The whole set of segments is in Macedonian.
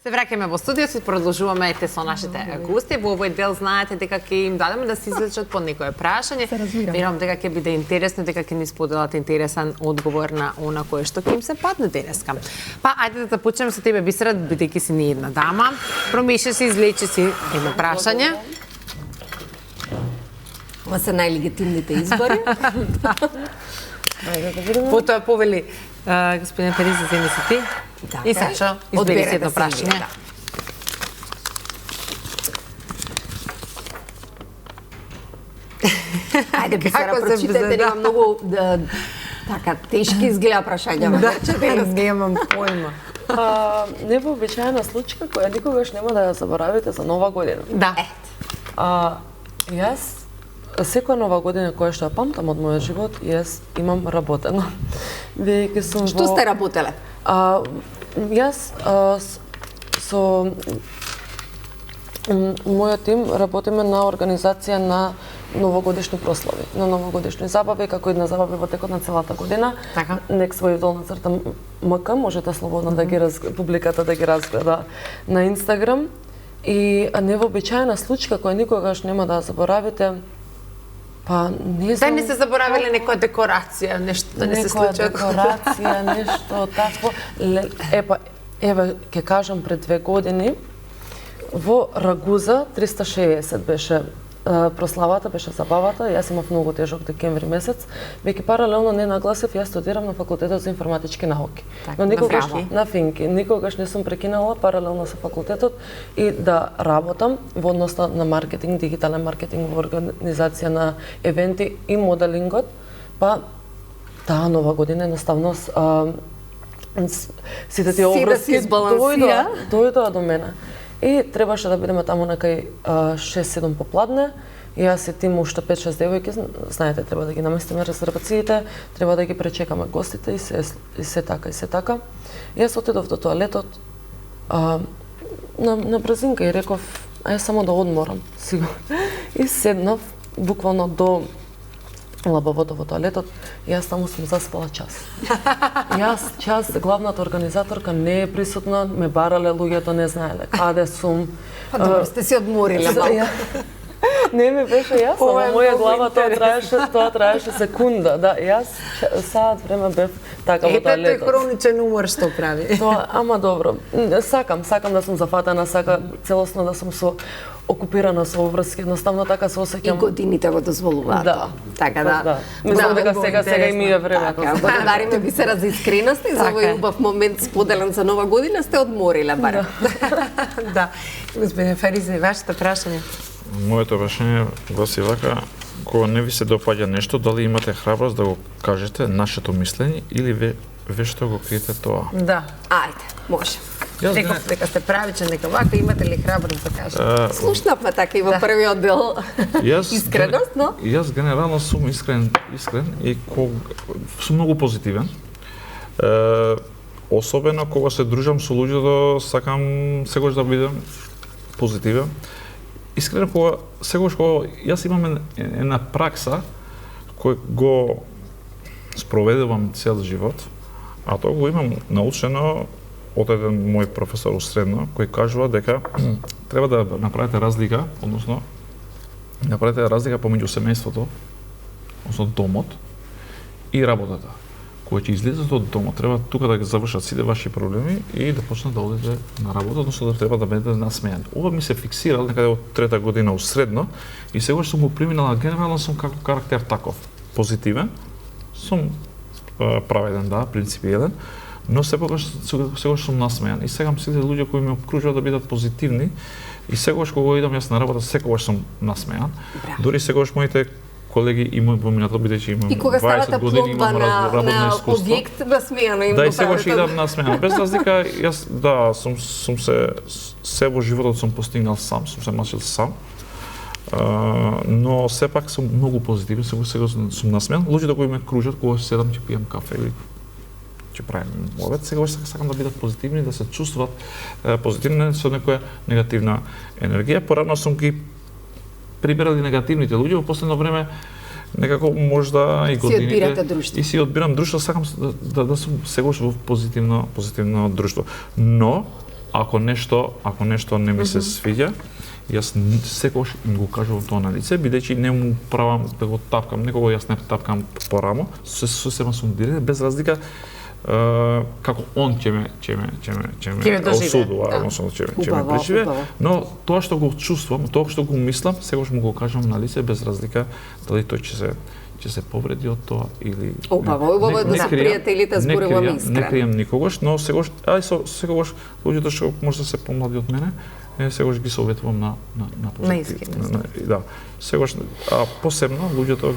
Се враќаме во студиото и продолжуваме со нашите гости. Во овој дел знаете дека ќе им дадеме да се излечат по некое прашање. Верувам дека ќе биде интересно, дека ќе ни споделат интересен одговор на она кое што ќе им се падне денеска. Па ајде да започнеме со тебе, Бисера, бидејќи си ни една дама. Промисли си, излечи си едно прашање. Ова се најлегитимните избори. Потоа повели господин Периза, земи си ти. И Сашо, избери си едно прашање. Ајде, Бисера, прочитате, нема многу така тешки изгледа прашања. Да, немам појма. Невообичаена случка која никогаш нема да ја заборавите за Нова година. Да. Јас секоја Нова година која што ја памтам од мојот живот, јас имам работено. Бидејќи сум Што сте работеле? Јас со мојот тим работиме на организација на новогодишни прослави, на новогодишни забави, како и на забави во текот на целата година. Така. Next Wave МК, можете слободно да ги публиката да ги разгледа на Инстаграм. И невообичаена случка која никогаш нема да заборавите, па не знам... Да не се заборавиле некоја декорација, нешто да не се случи. Некоја декорација, нешто такво. Еве, ќе кажам, пред 2 години во Рагуза 360 беше прославата, беше забавата. Јас имав многу тежок декември месец, веќе паралелно не нагласив, јас студирам на факултетот за информатички науки. Так, но никогаш на Финки, никогаш не сум прекинала паралелно со факултетот и да работам во односно на маркетинг, дигитален маркетинг во организација на евенти и моделингот. Па таа Нова година едноставно сите тие обврски дојдоа до мене. И требаше да бидеме таму некај 6-7 попладне. Јас и тим уште 5-6 девојки, знаете, треба да ги наместиме резервациите, треба да ги пречекаме гостите и се така. Јас отидов до тоалетот на брзинка и реков, ај само да одморам, сигурно. И седнав буквално до лабавото во тоалетот, јас таму сум заспала час. Главната организаторка не е присутна, ме барале луѓето, не знаеле каде сум. Па добро, сте си одмориле малку. Не ми беше јасно, во моја глава тоа траеше секунда. Да, јас саат време бев така во тоалетот. Ете тој хроничен умор што прави. Тоа, ама добро. Сакам да сум зафатена, целосно да сум окупирана со обврски, едноставно така се осеќам. И годините го дозволуваат. Да. Така да. Мислам дека сега и ми е времето. Благодариме Бисера за искреност и за овој убав момент споделен за Нова година, сте одмориле барем. Да. Господин Фаризи, вашето прашање? Моето прашање гласи вака: кога не ви се допаѓа нешто, дали имате храброст да го кажете нашето мислење или вешто го криете тоа? Да. Ајде, може. Реков дека сте правичен, дека вака имате ли храброст да кажете? Слушнавме така и во првиот дел. Искреност, но? Јас генерално сум искрен и сум многу позитивен. Особено кога се дружам со луѓето, сакам секогаш да бидам позитивен. Искрено секогаш кога јас имам една пракса кој го спроведувам цел живот, а тоа го имам научено од еден мој професор у средно, кој кажува дека треба да направите разлика, односно направите разлика помеѓу семејството, односно домот и работата. Кога ќе излезете од домот, треба тука да ги завршат сите ваши проблеми и да почнете да одите на работа, односно да треба да бидете насмејани. Ова ми се фиксирал некаде од 3-та година у средно и сегаш сум го преминала, генерално сум како карактер таков, позитивен, сум праведен, да, принципиелен, но сегаш сум насмејан и сегам сите луѓе кои ме окружуваат да бидат позитивни и сегаш кога идам јас на работа, секогаш сум насмејан. Дури сегаш моите колеги имаат поминато, бидејќи имам 20 години, и кога ставате пломба на објект, насмејано им го правите. Да, и сегаш идам насмејан. Без разлика, јас, да, сум се во животот сум постигнал сам, сум се мачил сам. Но сепак сум многу позитивен, сега сум насмејан. Луѓето кои ме кружат, кога седам ќе пијам кафе или ќе правим обед, сега сакам да бидат позитивни, да се чувствуват позитивни со некоја негативна енергија. Порано сум ги прибирали негативните луѓе, во последно време некако можда и годините и си одбирам друштво, сакам да сум сегаш во позитивно друштво. Но ако нешто не ми се свиѓа, јас секогаш им го кажувам тоа на лице, бидејќи не му правам да го тапкам, некого јас не тапкам порамо, сосема сум директен, без разлика како он ќе ме осудува, односно ќе ме преживе, но тоа што го чувствувам, тоа што го мислам, секогаш му го кажам на лице без разлика дали тој ќе се повреди од тоа или Убаво е да се пријателите зборуваме искрено. Не крием никогаш, но секогаш луѓето што може да се помлади од мене, секогаш ги советувам на позитив. Да, секогаш, а посебно луѓето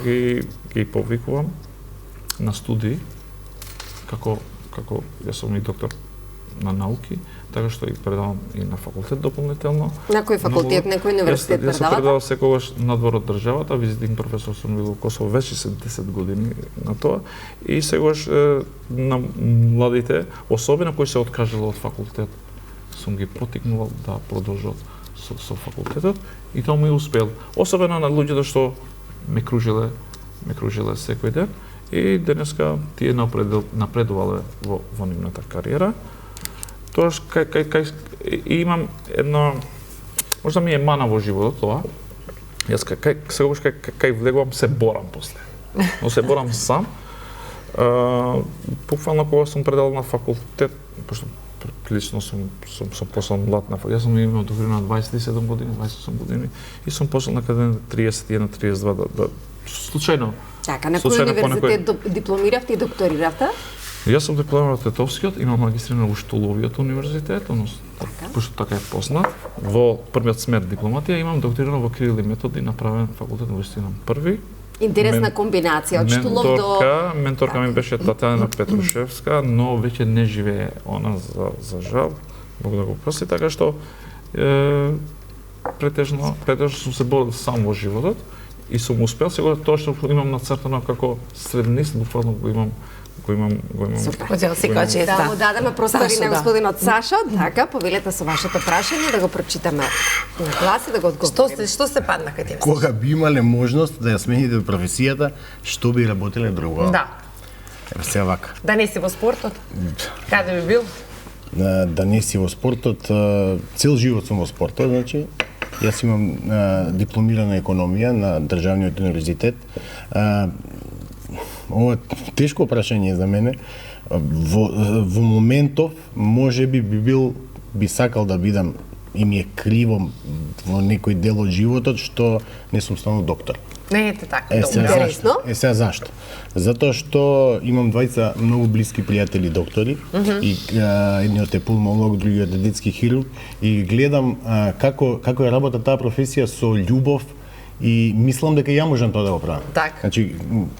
ги повикувам на студии, како јас сум и доктор на науки, така што и предавам и на факултет дополнително. На кој факултет, некој универзитет предавате? Јас предавам секогаш надвор од државата, визитинг професор сум бил во Косово веќе 10 години на тоа и секогаш на младите, особено кои се откажале од факултет, сум ги потикнувал да продолжат со факултетот и тоа му е успел. Особено на луѓето што ме кружиле секој ден. И денеска тие напредувале во нивната кариера. Тоаш имам едно, можда ми е мана во животот тоа. Јас секогаш кај влегувам се борам после. Но се борам сам. Буквално кога сум предал на факултет, пошто прилично сум почнал млад на факултет. Јас сум имал на 27 години, 28 години и сум почнал некаде на 31, 32 случајно. Чака, на кој универзитет дипломиравте и докториравте? Јас сум дипломиран од Тетовскиот, имам магистрина во Штоловиот универзитет, пошто така е познат. Во првиот смер дипломатија имам докторирано во Кирил и Методи, направен факултет во Истина први. Интересна комбинација од Штолов до Менторка ми беше Татјана Петрушевска, но веќе не живее она за жал. Бог да го прости, така што претежно сум се борил сам во животот. И сум успел, сега тоа што имам нацртано како среднист, буквално го имам. Супер. Да му дадеме простори на господинот Сашо, така, повелете со вашето прашање, да го прочитаме на глас и да го одговориме. Што се падна кај тебе? Кога би имале можност да ја смените професијата, што би работеле друго? Да. Еве сега вака. Да не си во спортот? Каде би бил? Да не си во спортот, цел живот сум во спортот, значи јас имам дипломирана економија на Државниот универзитет. Ова тешко прашање за мене. Во моментов можеби би сакал да бидам и ми е криво во некој дел од животот што не сум станал доктор. Не ете така. Интересно. Сега зашто? Затоа што имам двајца многу блиски пријатели доктори и едниот е пулмолог, другиот е детски хирург и гледам како е работа таа професија со љубов и мислам дека ја можам тоа да го правам. Така. Значи,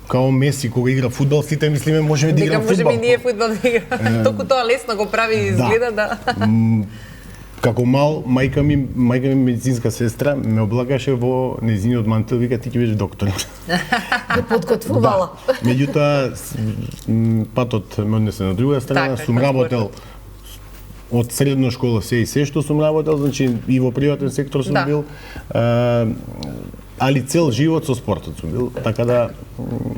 као Меси кога игра фудбал, сите мислиме можеме да играме фудбал. Можеме ние фудбал да играме. Толку тоа лесно го прави и изгледа да. Како мал, мајка ми медицинска сестра ме облагаше во нејзиниот мантил, вика ти ќе бидеш доктор. Ме подготвувала. Да. Меѓутоа патот ме однесе на друга страна, сум работел од средна школа се и се што сум работел, значи и во приватен сектор сум бил, али цел живот со спортот сум бил, така да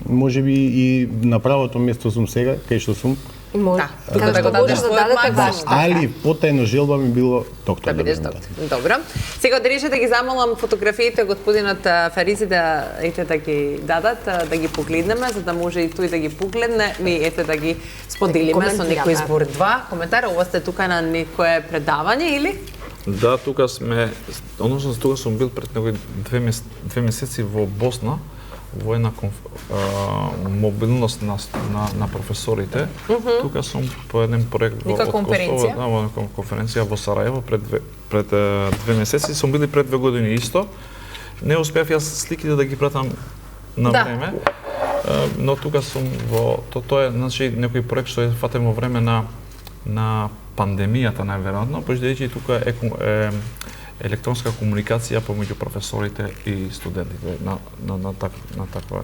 можеби и на правото место сум сега, кај што сум. Да, тука да го дадеш својот максимум. Али потајно желба ми било доктор. Да бидеш доктор. Добро. Сега да решите да ги замолам фотографиите господинот Фаризи да ги дадат, да ги погледнеме, за да може и тој да ги погледне, ми ете да ги споделиме со некој збор 2 коментар. Ова сте тука на некое предавање или? Да, тука сме, односно тука сум бил пред некои 2 месеци во Босна, во една мобилност на професорите. Тука сум по еден проект во конференција. Да, во конференција во Сараево пред 2 месеци. Сум били пред 2 години исто. Не успеав јас сликите да ги пратам на време. Но тука сум во тоа е значи некој проект што е фатен во време на пандемијата најверојатно, пошто тука е електронска комуникација помеѓу професорите и студентите на таква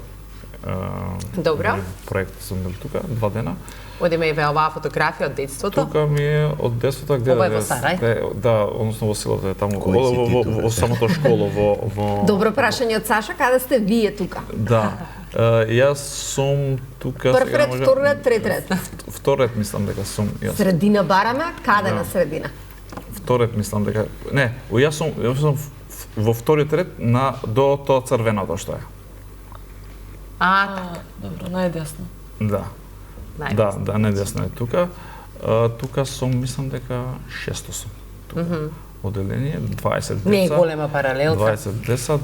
проект сум бил тука 2 дена. Одиме и оваа фотографија од детството. Тука ми е од детството где ова е во Сарај? Да, односно во селото е таму во самото школа во Добро прашање од Саша, каде сте вие тука? Да. Јас сум тука прв ред, втор ред, трет ред. Втор ред мислам дека сум јас. Средина бараме, каде на средина? вториот мислам дека не, јас сум во вториот ред до тоа црвеното што е. Така. Добро, најдесно. Да. Најдесно. Да, најдесно е тука. Тука сум, мислам дека шесто сум. Тука. Оделение 20 деца. Не е голема паралелка. 20 деца.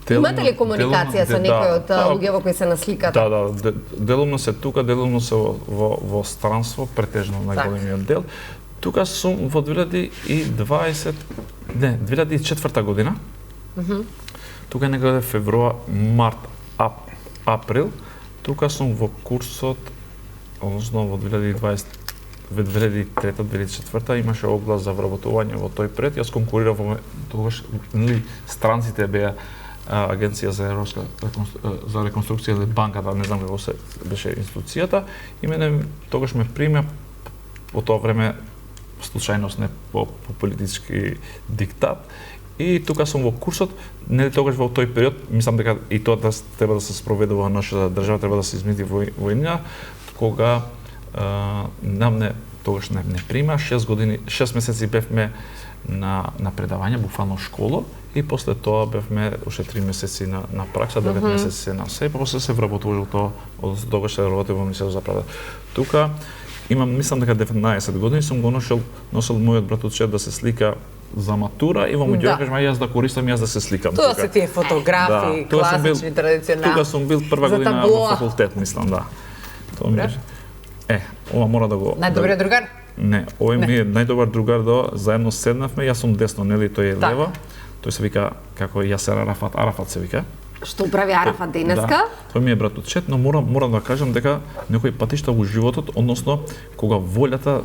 Имате ли комуникација со некој од луѓето кои се на сликата? Да, делумно се тука, делумно се во странство, претежно најголемиот дел. Тука сум во 2004 година. Тука некаде февруар, март, април. Тука сум во курсот, односно во 2003-2004 имаше оглас за вработување во тој пред. Јас конкурирав во тогаш, странците беа Агенција за реконструкција или банката, не знам како се беше институцијата, и мене тогаш ме прима по тоа време случајност, не по политички диктат, и тука сум во курсот, нели тогаш во тој период, мислам дека и тоа треба да се спроведе во нашата држава, треба да се измити војна, кога тогаш не прима, 6 месеци бевме на предавање, буквално школа, и после тоа бевме уште 3 месеци на пракса, 9 месеци на се, после се вработуваше тоа, тогаш се работев во Министерството за правда. Тука имам, мислам дека 19 години сум го носил мојот братовчет да се слика за матура, и во меѓувреме кажам јас да користам, јас да се сликам. Тоа се тие фотографии, класични, традиционални. Тука сум бил прва година во факултет, мислам, да. Тоа ми беше. Ова мора да го... Најдобриот другар? Не, овој ми е најдобар другар, заедно седнавме, јас сум десно, нели, тој е лева. Тој се вика како Јасер Арафат се вика. Што прави Арафат денеска? Да, тој ми е братовчет, но морам да кажам дека некои патишта во животот, односно кога волјата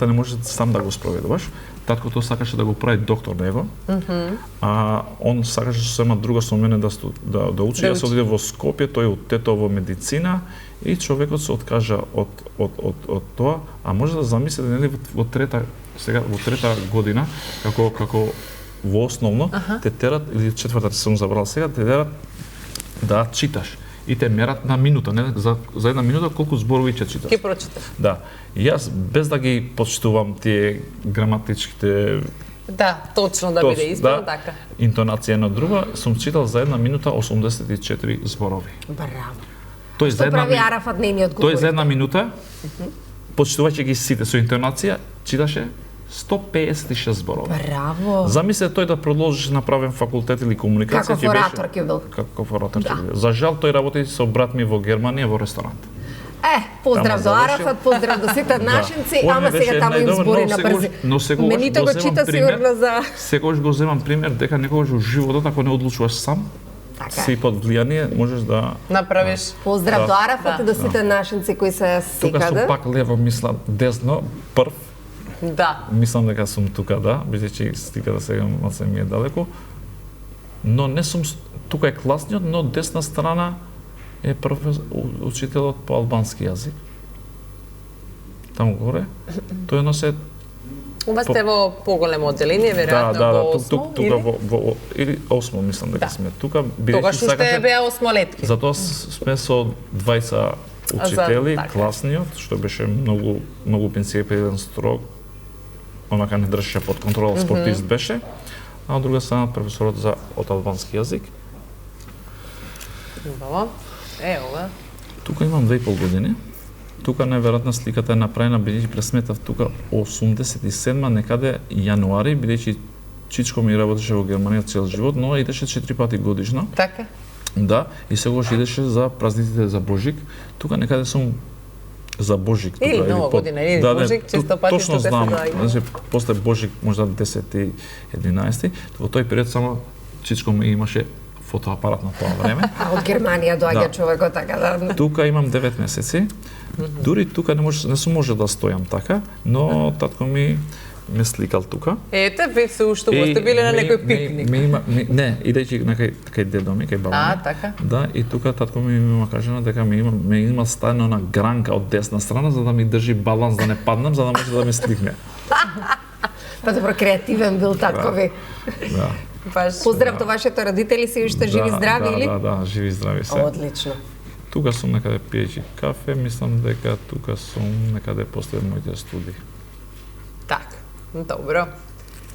не може сам да го спроведуваш. Таткото сакаше да го прави доктор него. А он сакаше со сема друга со мене да учи. Јас одиде во Скопје, тој оттето во медицина, и човекот се откажа од тоа, а може да замислите, нели, во трета година, како во основно, те терат, или четвртата сум забрал сега, те терат да читаш. И те мерат на минута, не за една минута колку зборови ќе читаш. Ќе прочиташ. Да. И јас без да ги почитувам тие граматичките, да, точно да биде исправно, така. Интонација една друга, сум читал за една минута 84 зборови. Браво. Тој Што прави Арафат нейниот говор? Тој за една минута, почитувајќи ги сите со интонација, читаше 156 зборови. Браво. Замислете тој да продолжиш на правен факултет или комуникација, Каков оратор ќе бил? Каков оратор ќе бил. За жал тој работи со брат ми во Германија во ресторант. Поздрав до Арафат, поздрав до сите нашинци, ама сега таму им збори на брзи. Но секогаш Мените го чита сигурно за... Секогаш го земам пример дека некогаш во животот, ако не одлучуваш сам, си под влијание, можеш да направиш. Поздрав до Арафат и до сите нашинци кои се секаде. Тука сум пак лево, мислам, десно, прв. Да. Мислам дека сум тука, да, бидејќи стига да сега малце ми е далеко. Но не сум, тука е класниот, но десна страна е учителот по албански јазик. Таму горе. Тој носи... Ова сте во поголемо одделение, веројатно во осмо, тука или осмо, мислам дека сме тука. Тогаш уште беа осмолетки. Затоа сме со 20 учители, класниот, што беше многу принципен, строг, онака не држеше под контрола, спортист беше, а од друга страна професорот од албански јазик. Убаво. Ова. Тука имам 2,5 години. Тука најверојатно сликата е направена, бидејќи пресметав тука 87 некаде јануари, бидејќи чичко ми работеше во Германија цел живот, но идеше 4 пати годишно. Така? Да, и сегогаш идеше за празниците за Божик. Тука некаде сум за Божик. Тука, или Нова година, или Божик, често пати точно знам, значи, после Божик, можда 10 и 11, во тој период само чичко ми имаше фотоапарат на тоа време. А од Германија доаѓа човекот така да... Тука имам 9 месеци. Дури тука не сум може да стојам така, но татко ми ме сликал тука. Ете, ве се уште сте биле на некој пикник. Не, идејќи кај дедо ми, кај баба ми. А, така? Да, и тука татко ми има кажано дека ме има ставено на гранка од десна страна за да ми држи баланс, да не паднам, за да може да ме сликне. Па добро, креативен бил татко ви. Да. Поздрав до вашите родители, си уште живи здрави или? Да, живи здрави се. Одлично. Тука сум некаде пиејќи кафе, мислам дека тука сум некаде после моите студии. Така. Добро.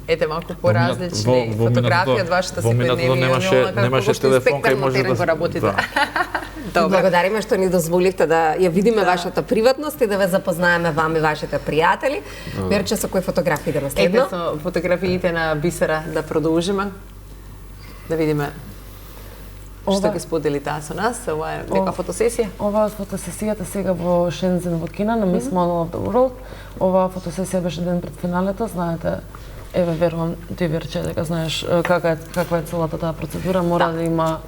Ете малку поразлични во фотографии минатото- од вашата во минатото секојдневија. немаше телефон кај може да работите. да. Добро. Благодариме што ни дозволивте да ја видиме вашата приватност и да ве запознаеме вам и вашите пријатели. Верче, со кои фотографии идеме Ете следно? со фотографиите на Бисера да продолжиме. Да видиме што ќе сподели таа со нас. Ова е нека фотосесија. Ова е фотосесијата сега во Шензен во Кина на Miss Model of the World. Оваа фотосесија беше ден пред финалето, знаете. Еве, верувам, ти Верче, дека знаеш каква е целата таа процедура. Мора да има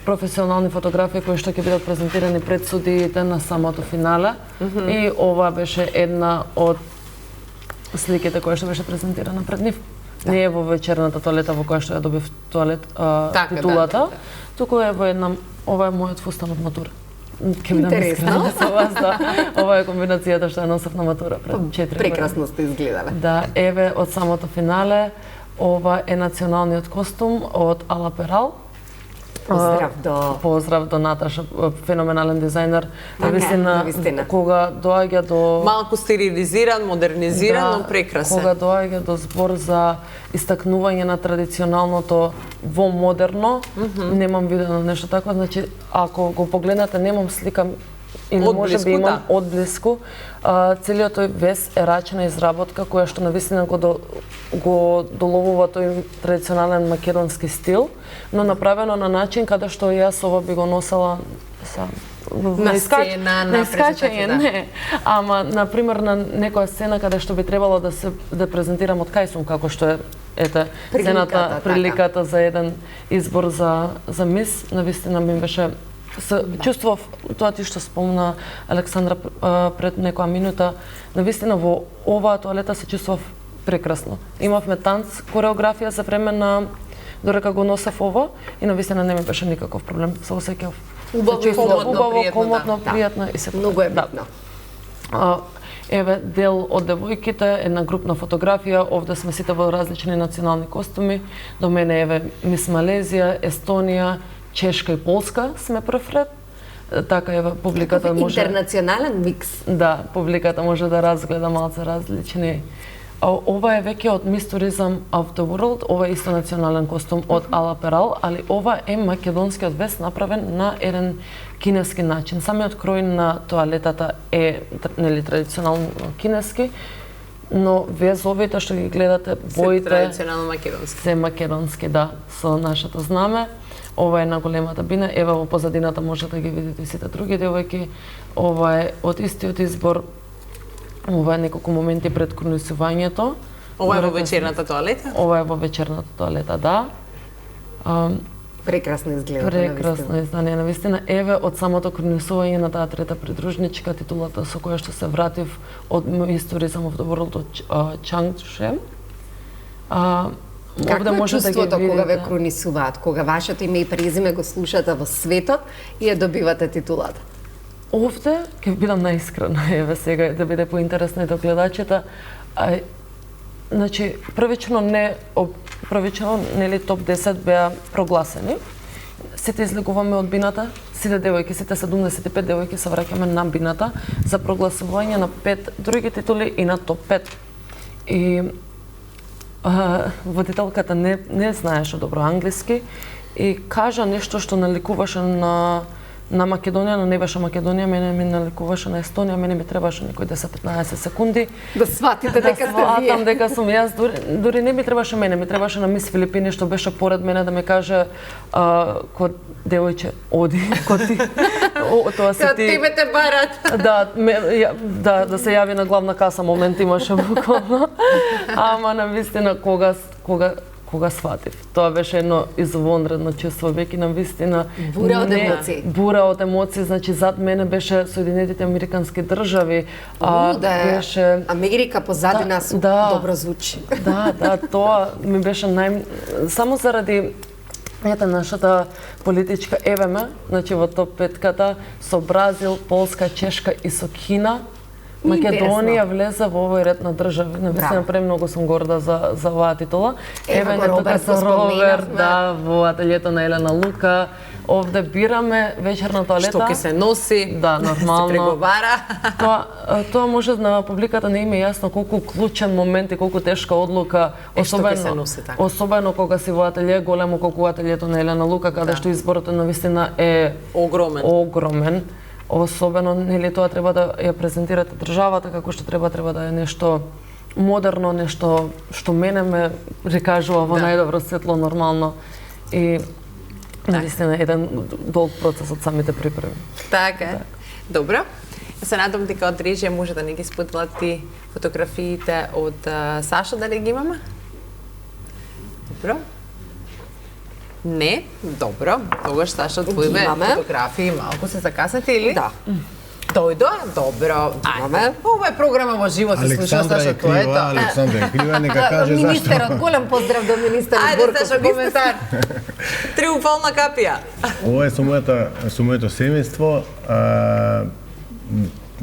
професионални фотографии кои што ќе бидат презентирани пред судиите на самото финале. И ова беше една од сликите која што беше презентирана пред нив. Не е во вечерната тоалета во која што ја добив титулата, туку е во една, ова е мојот фустан од матура. Ке бидам искрена со вас, да. Ова е комбинацијата што ја носев на матура пред 4 години. Прекрасно сте изгледале. Да, еве од самото финале, ова е националниот костум од Ала Перал. Поздрав до Наташа, феноменален дизајнер. Навистина, кога доаѓа до малку стерилизиран, модернизиран, но прекрасен. Кога доаѓа до збор за истакнување на традиционалното во модерно, немам видено нешто такво, значи ако го погледнете, немам слика или можеби имам одблиску. Целиот тој вес е рачна изработка која што навистина го доловува тој традиционален македонски стил, но направено на начин каде што јас ова би го носела на сцена, на презентација, не. Ама на пример на некоја сцена каде што би требало да презентирам од кај сум, како што е приликата за еден избор за мис, навистина ми беше чувствував тоа ти што спомна Александра пред некоја минута, навистина во оваа тоалета се чувствував прекрасно. Имавме танц, кореографија за време на додека го носев ова и навистина не ми беше никаков проблем. Се осеќав убаво, комотно, пријатно и се многу е битно. Еве дел од девојките, една групна фотографија, овде сме сите во различни национални костуми. До мене еве Мис Малезија, Естонија, Чешка и Полска сме прв ред. Така еве публиката може интернационален микс. Да, публиката може да разгледа малце различни. Ова е веќе од Miss Tourism of the World, ова е исто национален костум од Ала Перал, али ова е македонскиот вес направен на еден кинески начин. Самиот крој на тоалетата е нели традиционално кинески, но везовите што ги гледате, боите традиционално македонски. Се македонски, да, со нашето знаме. Ова е на големата бина, еве во позадината може да ги видите сите други девојки. Ова е од истиот избор. Ова е неколку моменти пред кронисувањето. Ова е во вечерната тоалета? Ова е во вечерната тоалета, да. Прекрасно изгледа. Прекрасно издание, навистина. Еве од самото кронисување на таа трета придружничка, титулата со која што се вратив од Miss Tourism of the World од Чангшем. Какво е чувството кога ве кронисуваат, кога вашето име и презиме го слушате во светот и ја добивате титулата? Овде ќе бидам наискрена, еве сега да биде поинтересно и до гледачите. Значи првично нели топ 10 беа прогласени. Сите излегуваме од бината, сите девојки, сите 75 девојки се враќаме на бината за прогласување на 5 други титули и на топ 5. И водителката не знаеше добро англиски и кажа нешто што наликуваше на Македонија, но не беше Македонија, мене ми наликуваше на Естонија, мене ми требаше некои 10-15 секунди да сватите дека сте вие. Да дека сум јас, дури не ми требаше мене, ми требаше на Мис Филипини што беше поред мене да ми каже ко девојче, оди, ко ти. Тоа се ти. Тебе те барат. Да се јави на главна каса, момент имаше буквално. Ама навистина кога сватив. Тоа беше едно извонредно чувство, веќе навистина бура од емоции. Бура од емоции, значи зад мене беше Соединетите Американски држави, беше Америка позади нас добро звучи. Да, тоа ми беше само заради нашата политичка ме, значи во топ 5-ката со Бразил, Полска, Чешка и со Кина. Македонија влезе во овој ред на држави. Навистина премногу сум горда за оваа титула. Еве тука со Роберт, да, во ателието на Елена Лука. Овде бираме вечерната лета. Што ќе се носи, да, нормално. се преговара. Тоа може на публиката не име јасно колку клучен момент и колку тешка одлука, особено кога си во ателје, големо колку ателјето на Елена Лука, каде што изборот навистина е огромен. Особено нели тоа треба да ја презентирате државата како што треба да е нешто модерно, нешто што мене ме рекажува во најдобро светло, нормално и наистина еден долг процес од самите припреми. Така. Добро. Се надам дека од режија може да не ги споделати фотографиите од Сашо, дали ги имаме? Добро. Не, добро. Тогаш Сашо твојме фотографии малку се закаснете или? Да. Дојдо? Добро. Ајде. Ова е програма во живот, се слуша Сашо, тоа е тоа. Александра е крива, нека каже зашто. Министерот, голем поздрав до министерот Борко. Ајде, Сашо, коментар. Триумфална капија. Ова е со моето семејство.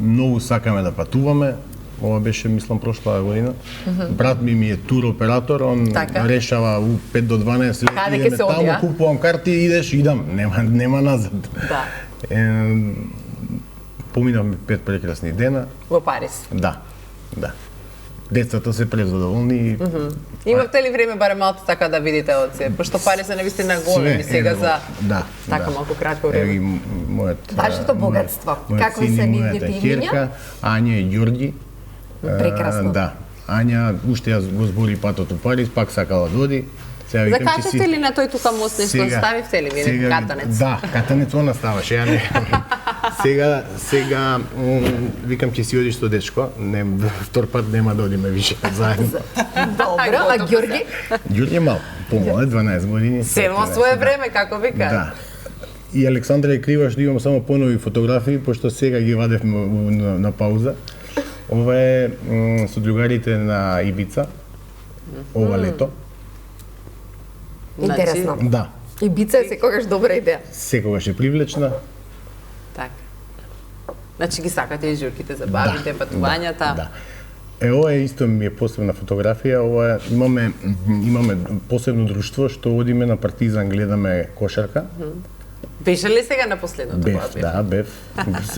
Многу сакаме да патуваме. Ова беше, мислам, прошла година. Брат ми е тур оператор, он решава у 5 до 12 лет, идеме таму, купувам карти, идам, нема назад. Да. Поминавме 5 прекрасни дена. Во Париз. Да. Децата се презадоволни. Имавте ли време барем малку така да видите од се? Пошто Париз е навистина голем сега за така малку кратко време. Вашето богатство. Како се нивните имиња? Ања и Ѓорѓи. Прекрасно. Да. Ања уште ја го збори патот у Париз, пак сакала да оди. Закачате ли на тој тука мост нешто ставивте ли ви катанец? Да, катанец она ставаше, ја не. Сега викам ќе си одиш со дечко, втор пат нема да одиме више заедно. Добро, а Ѓорги? Ѓорги е мал, помал, 12 години. Се во свое време, како вика. Да. И Александра е крива што имам само понови фотографии, пошто сега ги вадевме на пауза. Ова е со другарите на Ибица, ова лето. Интересно. Да. Ибица е секогаш добра идеја. Секогаш е привлечна. Така. Значи ги сакате и журките, забавите, патувањата. Да. Ова е исто ми е посебна фотографија. Ова имаме посебно друштво што одиме на Партизан, гледаме кошарка. Беше ли сега на последното? Бев, да, бев.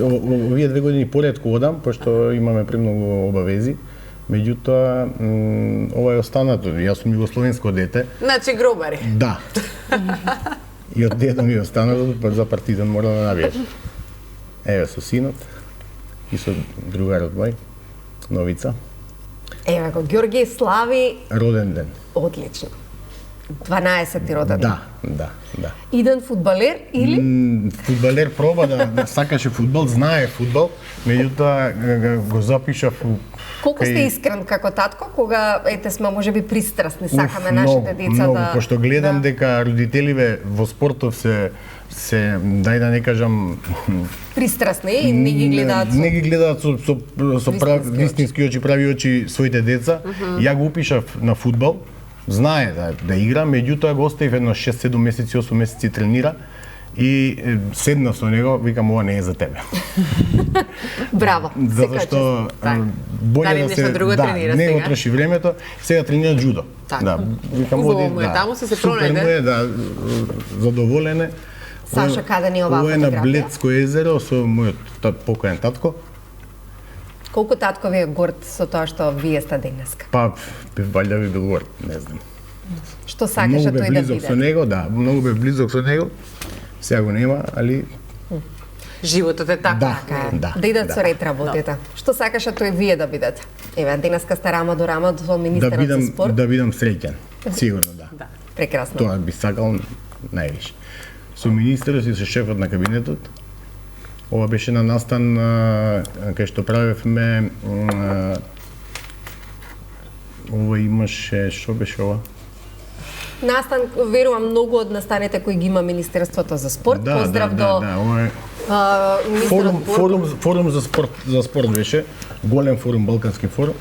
Овие 2 години поретко одам, пошто имаме премногу обавези. Меѓутоа, ова е останато. Јас сум југословенско дете. Значи гробари. Да. И од дедо ми е останато, за Партизан мора да навиеш. Еве со синот и со другарот мој, Новица. Еве го, Ѓорги слави роден ден. Одлично. 12-ти роден ден. Да. Иден фудбалер или? Фудбалер проба да сакаше фудбал, знае фудбал, меѓутоа го запишав. Колку сте искрен како татко, кога сме можеби пристрасни, сакаме нашите деца многу, да... Пошто гледам дека родителиве во спортов се дај да не кажам пристрасни и не ги гледаат со вистински очи, прави очи своите деца. Ја го упишав на фудбал, знае да игра, меѓутоа го оставив едно 6-7 месеци, 8 месеци тренира и седнав со него, викам ова не е за тебе. Браво. Затоа што боле да се не отроши времето, сега тренира джудо. Да, викам оди, таму се пронајде. Да, задоволене. Саша, каде ни оваа фотографија? Ова е на Бледско езеро со мојот покоен татко. Колку татко ви е горд со тоа што вие сте денеска? Па, валја би бил горд, не знам. Што сакаше тој да биде? Со него, да, многу бе близок со него. Сега го нема, али животот е така. Да идат со ред работите. Што сакаше тој вие да бидете? Еве, денеска сте рама до рама со министерот за спорт. Да бидам среќен. Сигурно, да. Прекрасно. Тоа би сакал највише. Со министерот и со шефот на кабинетот. Ова беше на настан кај што правевме ова имаше, што беше ова? Настан, верувам, многу од настаните кои ги има Министерството за спорт. Поздрав до форум за спорт беше, голем форум, Балкански форум.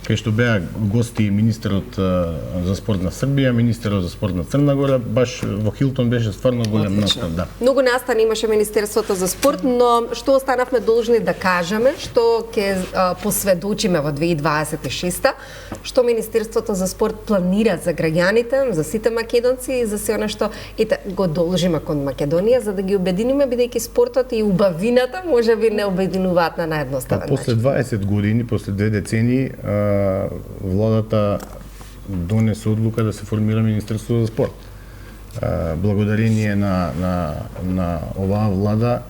кај што беа гости министерот за спорт на Србија, министерот за спорт на Црна Гора, баш во Хилтон беше стварно голем настан, да. Многу настан имаше Министерството за спорт, но што останавме должни да кажеме, што ќе посведочиме во 2026, што Министерството за спорт планира за граѓаните, за сите македонци и за се она што го должиме кон Македонија за да ги обединиме, бидејќи спортот и убавината можеби не обединуваат на наједноставен начин. После 20 години, после 2 децении, владата донесе одлука да се формира Министерство за спорт. Благодарение на оваа влада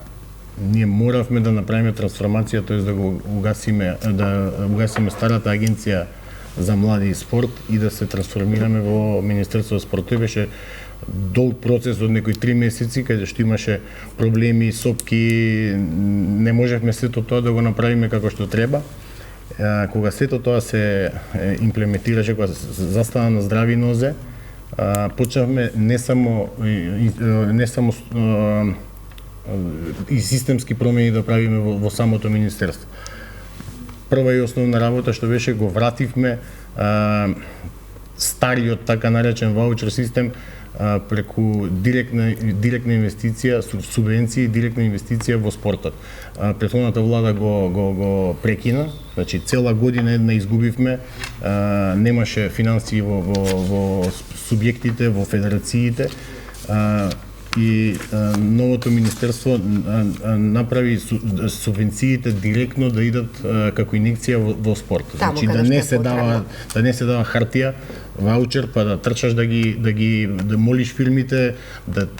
ние моравме да направиме трансформација, тоест да го угасиме старата агенција за млади и спорт и да се трансформираме во Министерство за спорт. Тој беше долг процес од некои 3 месеци, каде што имаше проблеми, сопки, не можевме сето тоа да го направиме како што треба. Кога сето тоа се имплементираше, кога застана на здрави нозе, почнавме не само и системски промени да правиме во самото министерство. Прва и основна работа што беше, го вративме стариот така наречен ваучер систем преку директна инвестиција, субвенции и директна инвестиција во спортот. Претходната влада го прекина, значи цела година една изгубивме, немаше финансии во субјектите, во федерациите, и новото министерство направи субвенциите директно да идат како инекција во спорт. Значи да не се дава хартија, ваучер, па да трчаш да молиш фирмите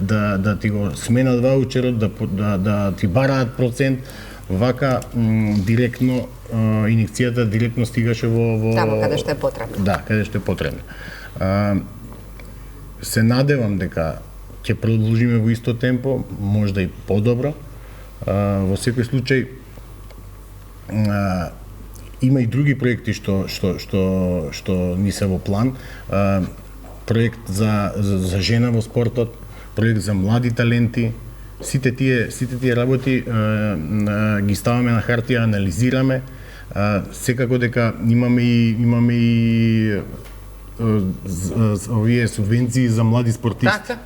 да ти го сменат ваучерот, да ти бараат процент, вака директно инекцијата директно стигаше во таму каде што е потребно. Да, каде што е потребно. Се надевам дека ќе продолжиме во исто темпо, можда и подобро. Во секој случај има и други проекти што ни се во план. Проект за жена во спортот, проект за млади таленти. Сите тие работи ги ставаме на хартија, анализираме. Секако дека имаме и овие субвенции за млади спортисти. Така.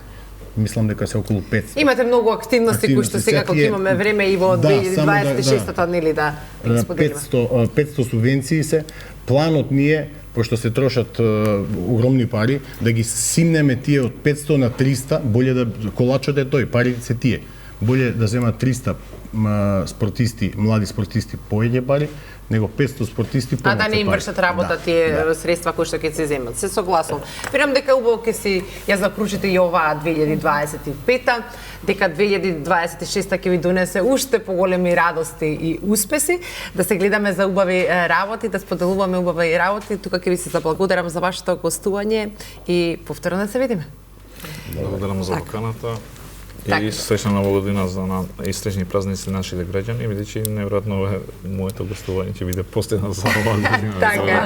Мислам дека се околу 500. Имате многу активности кои што сега кога имаме време и во 2026-та нели да споделиме. 500 субвенции се. Планот ни е, пошто се трошат огромни пари, да ги симнеме тие од 500 на 300, боле да колачот е тој, парите се тие. Боле да земат 300 спортисти, млади спортисти повеќе пари, него 500 спортисти помалку пари. А да не им вршат работа тие средства кои што ќе се земат. Се согласувам. Верувам дека убаво ќе си ја закручите и оваа 2025-та, дека 2026-та ќе ви донесе уште поголеми радости и успеси, да се гледаме за убави работи, да споделуваме убави работи. Тука ќе ви се заблагодарам за вашето гостување и повторно да се видиме. Благодарам за поканата. И среќна нова година за истрежни празници нашите граѓани, бидејќи неверојатно моето гостување ќе биде последно за оваа година. Така.